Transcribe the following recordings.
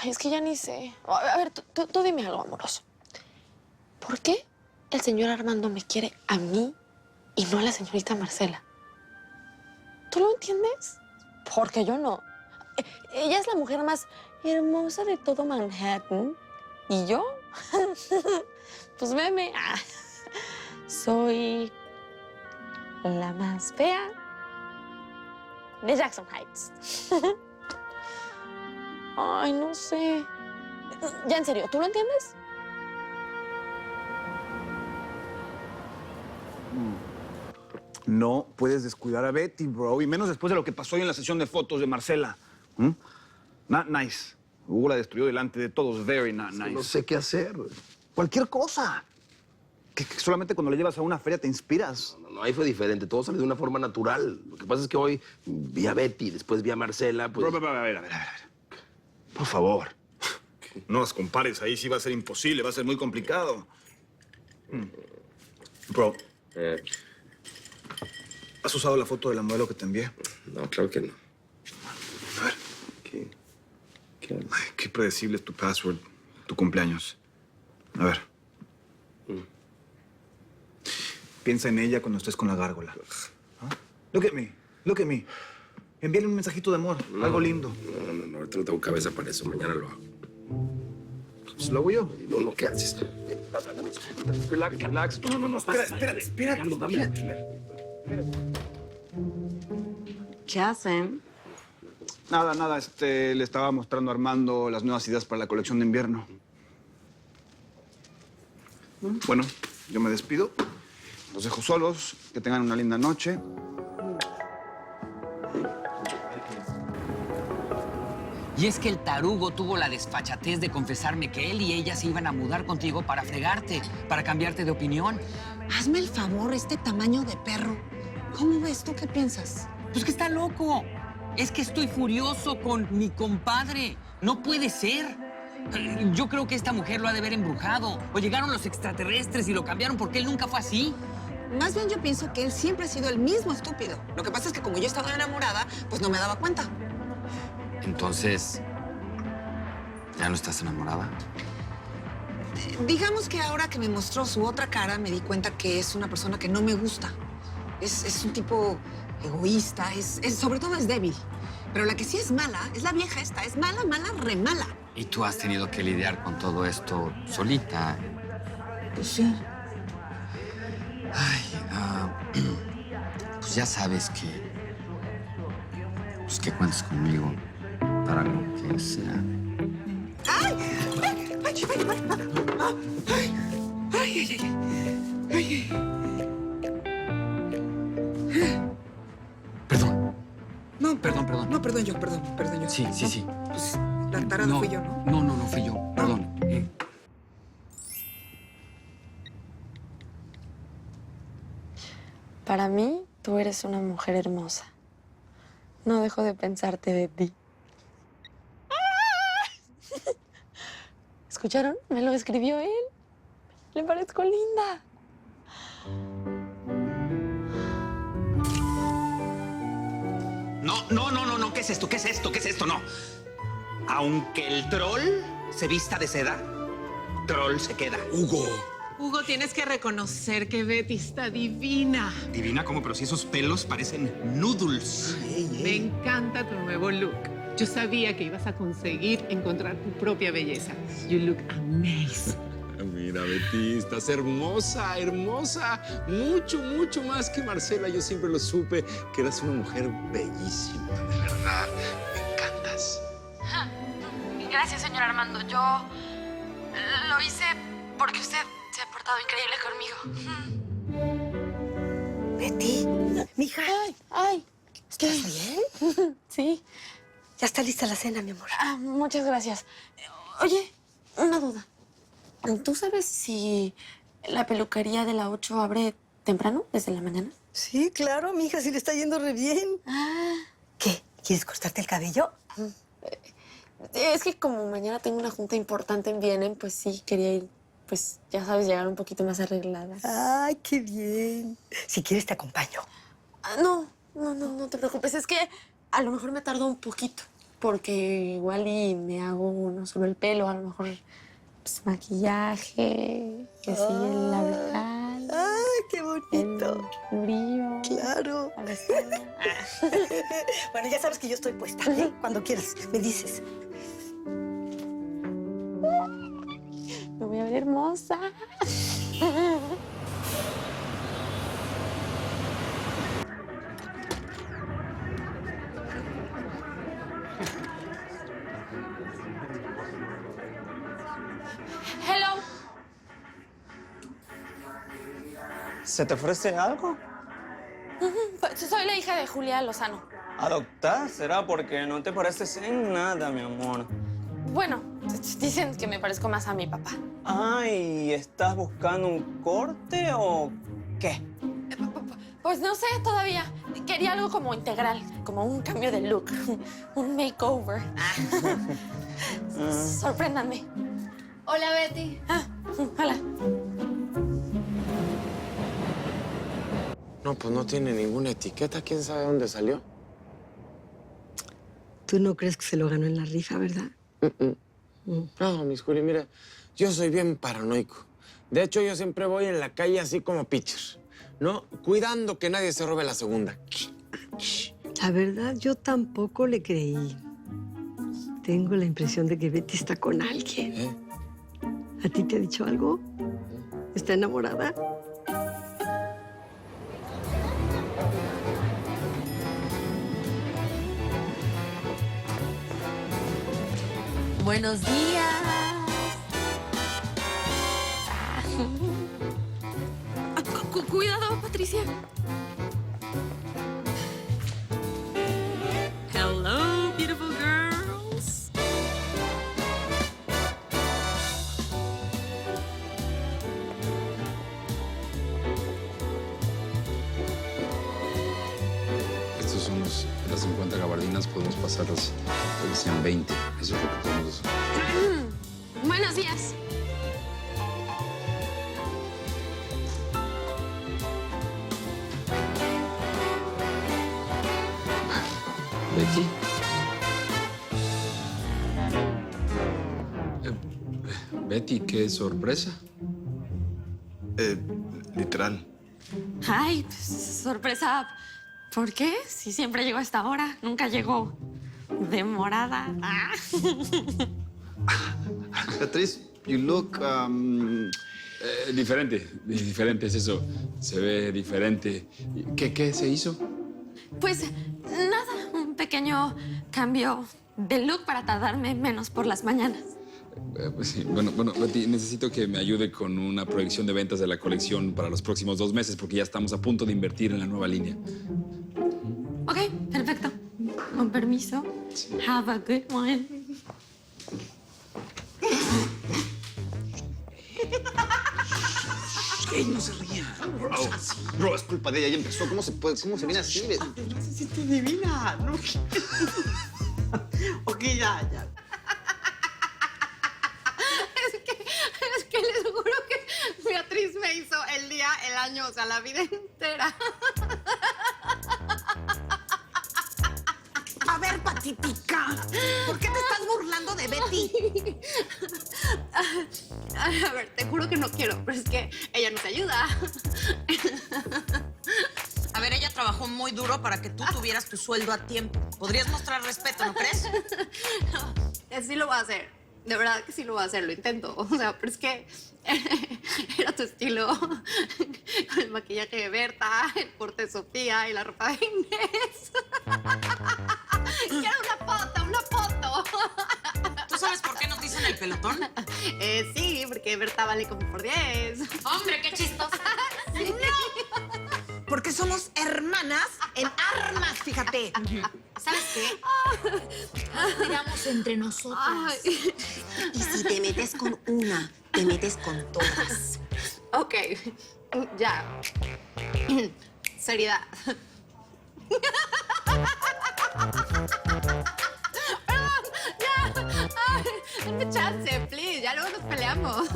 Ay, es que ya ni sé. A ver, tú dime algo, amoroso. ¿Por qué el señor Armando me quiere a mí y no a la señorita Marcela? ¿Tú lo entiendes? Porque yo no. Ella es la mujer más hermosa de todo Manhattan. ¿Y yo? Pues veme. Soy la más fea de Jackson Heights. Ay, no sé. Ya, en serio, ¿tú lo entiendes? No puedes descuidar a Betty, bro. Y menos después de lo que pasó hoy en la sesión de fotos de Marcela. Not nice. Hugo la destruyó delante de todos. Very not nice. No sé qué hacer. Cualquier cosa. Que solamente cuando le llevas a una feria te inspiras. No, ahí fue diferente. Todo salió de una forma natural. Lo que pasa es que hoy vi a Betty, después vi a Marcela, pues... Bro, a ver. Por favor. No las compares. Ahí sí va a ser imposible. Va a ser muy complicado. Bro. ¿Has usado la foto de la modelo que te envié? No, claro que no. A ver. ¿Qué haces? Ay, qué predecible es tu password, tu cumpleaños. A ver. Piensa en ella cuando estés con la gárgola. ¿Ah? Look at me. Envíale un mensajito de amor, algo lindo. No, ahorita no tengo cabeza para eso. Mañana lo hago. Pues lo hago yo. No, ¿qué haces? Relax. No, espera. ¿Qué hacen? Nada. Le estaba mostrando a Armando las nuevas ideas para la colección de invierno. Bueno, yo me despido. Los dejo solos. Que tengan una linda noche. Y es que el tarugo tuvo la desfachatez de confesarme que él y ella se iban a mudar contigo para fregarte, para cambiarte de opinión. Hazme el favor, este tamaño de perro. ¿Cómo ves? ¿Tú qué piensas? Pues que está loco. Es que estoy furioso con mi compadre. No puede ser. Yo creo que esta mujer lo ha de haber embrujado. O llegaron los extraterrestres y lo cambiaron porque él nunca fue así. Más bien yo pienso que él siempre ha sido el mismo estúpido. Lo que pasa es que como yo estaba enamorada, pues no me daba cuenta. Entonces, ¿ya no estás enamorada? Digamos que ahora que me mostró su otra cara, me di cuenta que es una persona que no me gusta. Es un tipo egoísta, sobre todo es débil. Pero la que sí es mala es la vieja esta. Es mala, re mala. Y tú has tenido que lidiar con todo esto solita. Pues sí. Pues ya sabes que... Pues que cuentes conmigo para lo que sea. Perdón. No, Perdón. No, perdón yo. Sí. Pues la tarada fui yo, ¿no? No fui yo. Perdón. Para mí, tú eres una mujer hermosa. No dejo de pensarte de ti. ¿Escucharon? Me lo escribió él. Le parezco linda. No. ¿Qué es esto? No. Aunque el troll se vista de seda, troll se queda. Hugo, tienes que reconocer que Betty está divina. Divina como, pero si esos pelos parecen noodles. Me encanta tu nuevo look. Yo sabía que ibas a conseguir encontrar tu propia belleza. You look amazing. Mira, Betty, estás hermosa. Mucho más que Marcela. Yo siempre lo supe que eras una mujer bellísima, de verdad. Me encantas. Gracias, señor Armando. Yo lo hice porque usted se ha portado increíble conmigo. Betty, mija. Ay. ¿Estás bien? Sí. Ya está lista la cena, mi amor. Muchas gracias. Oye, una duda. ¿Tú sabes si la peluquería de la 8 abre temprano, desde la mañana? Sí, claro, mija, sí le está yendo re bien. ¿Qué? ¿Quieres cortarte el cabello? Es que como mañana tengo una junta importante en Viena, pues sí, quería ir, pues ya sabes, llegar un poquito más arreglada. Ay, qué bien. Si quieres, te acompaño. No te preocupes. Es que a lo mejor me tardo un poquito. Porque igual y me hago no solo el pelo, a lo mejor pues, maquillaje, que sí, el labial, ¡Ay, qué bonito! el brillo. Claro. la pestaña. Bueno, ya sabes que yo estoy puesta, ¿eh? Cuando quieras, me dices. Me voy a ver hermosa. Hello. ¿Se te ofrece algo? Soy la hija de Julia Lozano. ¿Adoptar? Será porque no te pareces en nada, mi amor. Bueno, dicen que me parezco más a mi papá. Ay, ¿estás buscando un corte o qué? Pues no sé todavía. Quería algo como integral, como un cambio de look, un makeover. Sorpréndanme. Hola, Betty. Hola. No, pues no tiene ninguna etiqueta. ¿Quién sabe dónde salió? Tú no crees que se lo ganó en la rifa, ¿verdad? No, mis Juli, mira, yo soy bien paranoico. De hecho, yo siempre voy en la calle así como pitcher, ¿no? Cuidando que nadie se robe la segunda. La verdad, yo tampoco le creí. Tengo la impresión de que Betty está con alguien. ¿Eh? ¿A ti te ha dicho algo? ¿Está enamorada? Buenos días. Cuidado, Patricia. Hello, beautiful girls. Estos son las 50 gabardinas, podemos pasarlas, creo que sean 20. Eso es lo que podemos hacer. Buenos días. Betty. Betty, qué sorpresa. Literal. Ay, pues, sorpresa. ¿Por qué? Si siempre llego a esta hora, nunca llego demorada. Beatriz, you look, Diferente es eso. Se ve diferente. ¿Qué se hizo? Pues nada, un pequeño cambio de look para tardarme menos por las mañanas. Pues sí. Bueno, Betty, necesito que me ayude con una proyección de ventas de la colección para los próximos 2 meses, porque ya estamos a punto de invertir en la nueva línea. Ok, perfecto. Con permiso. Have a good one. Ey, no se ría. Bro, es culpa de ella. Ella empezó. ¿Cómo se viene así? No se siente divina, ¿no? Ok, ya. Es que les juro que Beatriz me hizo el día, el año, o sea, la vida entera. A ver, Patitica, ¿por qué te estás burlando de Betty? A ver, te juro que no quiero, pero es que ella nos ayuda. A ver, ella trabajó muy duro para que tú tuvieras tu sueldo a tiempo. Podrías mostrar respeto, ¿no crees? Sí lo voy a hacer. De verdad que sí lo voy a hacer, lo intento. O sea, pero es que era tu estilo. Con el maquillaje de Berta, el corte de Sofía y la ropa de Inés. Quiero una foto. ¿Tú sabes por qué nos dicen el pelotón? Sí, porque Berta vale como por 10. Hombre, qué chistosa. Sí. Porque somos hermanas en armas, fíjate. ¿Sabes qué? Nos miramos entre nosotras. Ay. Y si te metes con una, te metes con todas. Ok, ya. Seriedad. Perdón, ya. Ay, dame chance, please. Ya luego nos peleamos.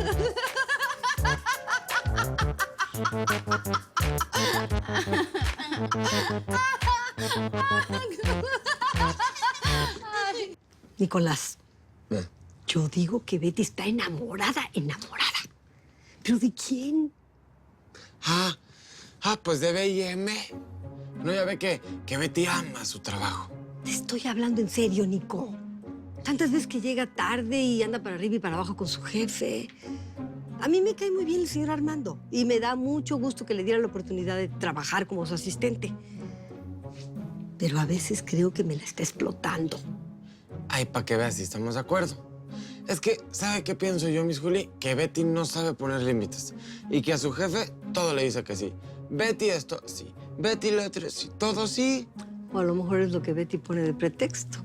Ay. Nicolás, yo digo que Betty está enamorada. ¿Pero de quién? Pues de B&M. No, ya ve que Betty ama su trabajo. Te estoy hablando en serio, Nico. Tantas veces que llega tarde y anda para arriba y para abajo con su jefe. A mí me cae muy bien el señor Armando y me da mucho gusto que le diera la oportunidad de trabajar como su asistente. Pero a veces creo que me la está explotando. Ay, para que veas si estamos de acuerdo. Es que, ¿sabe qué pienso yo, Miss Juli? Que Betty no sabe poner límites. Y que a su jefe todo le dice que sí. Betty esto, sí. Betty lo otro, sí. Todo sí. O a lo mejor es lo que Betty pone de pretexto.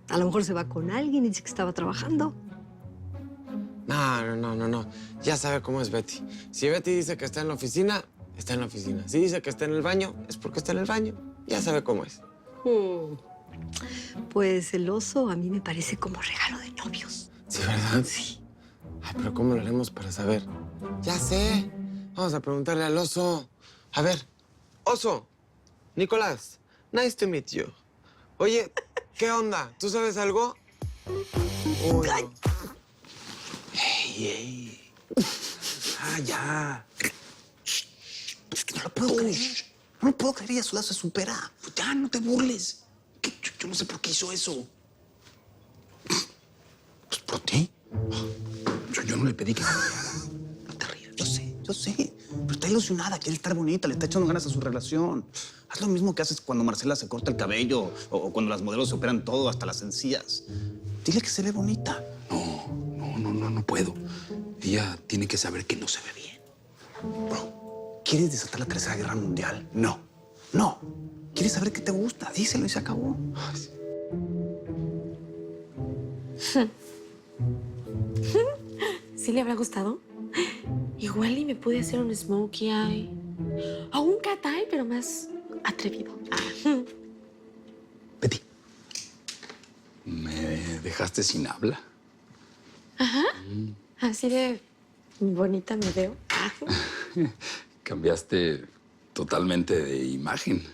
A lo mejor se va con alguien y dice que estaba trabajando. No. Ya sabe cómo es Betty. Si Betty dice que está en la oficina, está en la oficina. Si dice que está en el baño, es porque está en el baño. Ya sabe cómo es. Pues el oso a mí me parece como regalo de novios. ¿Sí, verdad? Sí. Ay, pero ¿cómo lo haremos para saber? Ya sé. Vamos a preguntarle al oso. A ver, oso. Nicolás, nice to meet you. Oye, ¿qué onda? ¿Tú sabes algo? Uy, no. ¡Ey! Ya. Es que no lo puedo creer. No lo puedo creer y a su lado se supera. Pues ya, no te burles. Yo no sé por qué hizo eso. Pues por ti. Yo no le pedí que cambiara. No te rías. Yo sé. Pero está ilusionada, quiere estar bonita, le está echando ganas a su relación. Haz lo mismo que haces cuando Marcela se corta el cabello o cuando las modelos se operan todo, hasta las encías. Dile que se ve bonita. No puedo. Ella tiene que saber que no se ve bien. Bro, ¿quieres desatar la Tercera Guerra Mundial? No. ¿Quieres saber qué te gusta? Díselo y se acabó. ¿Sí le habrá gustado? Igual y me pude hacer un smokey eye. O un cat eye, pero más atrevido. Betty. ¿Me dejaste sin habla? Ajá. Así de bonita me veo. Cambiaste totalmente de imagen.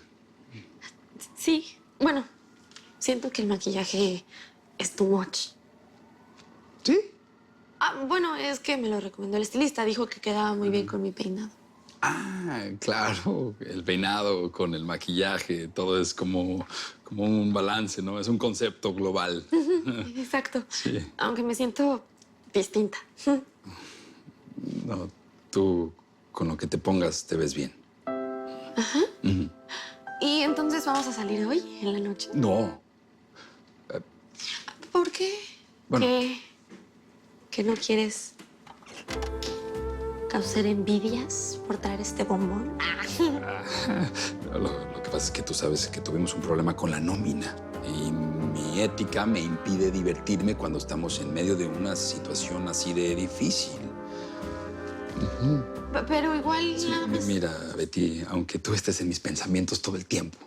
Sí. Bueno, siento que el maquillaje es too much. ¿Sí? Bueno, es que me lo recomendó el estilista. Dijo que quedaba muy bien con mi peinado. Claro. El peinado con el maquillaje, todo es como un balance, ¿no? Es un concepto global. Exacto. Sí. Aunque me siento distinta. No, tú con lo que te pongas te ves bien. Ajá. ¿Y entonces vamos a salir hoy, en la noche? No. ¿Por qué? Bueno. ¿Que no quieres causar envidias por traer este bombón? Lo que pasa es que tú sabes que tuvimos un problema con la nómina y mi ética me impide divertirme cuando estamos en medio de una situación así de difícil. Pero igual Sí, nada más... mira, Betty, aunque tú estés en mis pensamientos todo el tiempo,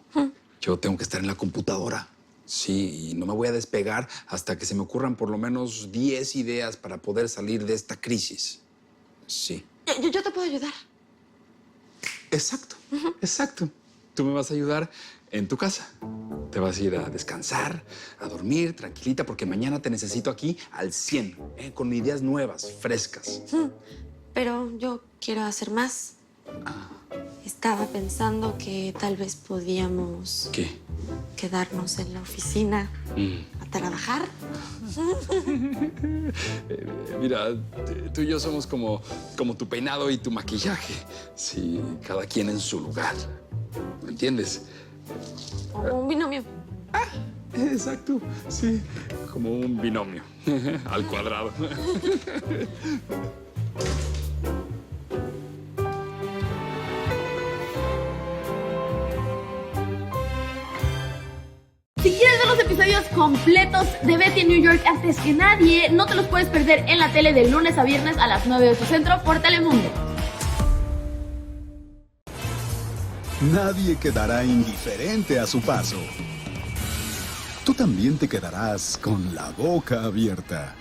yo tengo que estar en la computadora. Sí, y no me voy a despegar hasta que se me ocurran por lo menos 10 ideas para poder salir de esta crisis. Sí. Yo te puedo ayudar. Exacto. Tú me vas a ayudar en tu casa. Te vas a ir a descansar, a dormir tranquilita, porque mañana te necesito aquí al 100, con ideas nuevas, frescas. Pero yo quiero hacer más. Estaba pensando que tal vez podíamos... ¿Qué? Quedarnos en la oficina a trabajar. Mira, tú y yo somos como tu peinado y tu maquillaje. Sí, cada quien en su lugar. ¿Me entiendes? Como un binomio. Exacto, sí. Como un binomio. Al cuadrado. Si quieres ver los episodios completos de Betty en New York antes que nadie, no te los puedes perder en la tele de lunes a viernes a las 9 de tu centro por Telemundo. Nadie quedará indiferente a su paso. Tú también te quedarás con la boca abierta.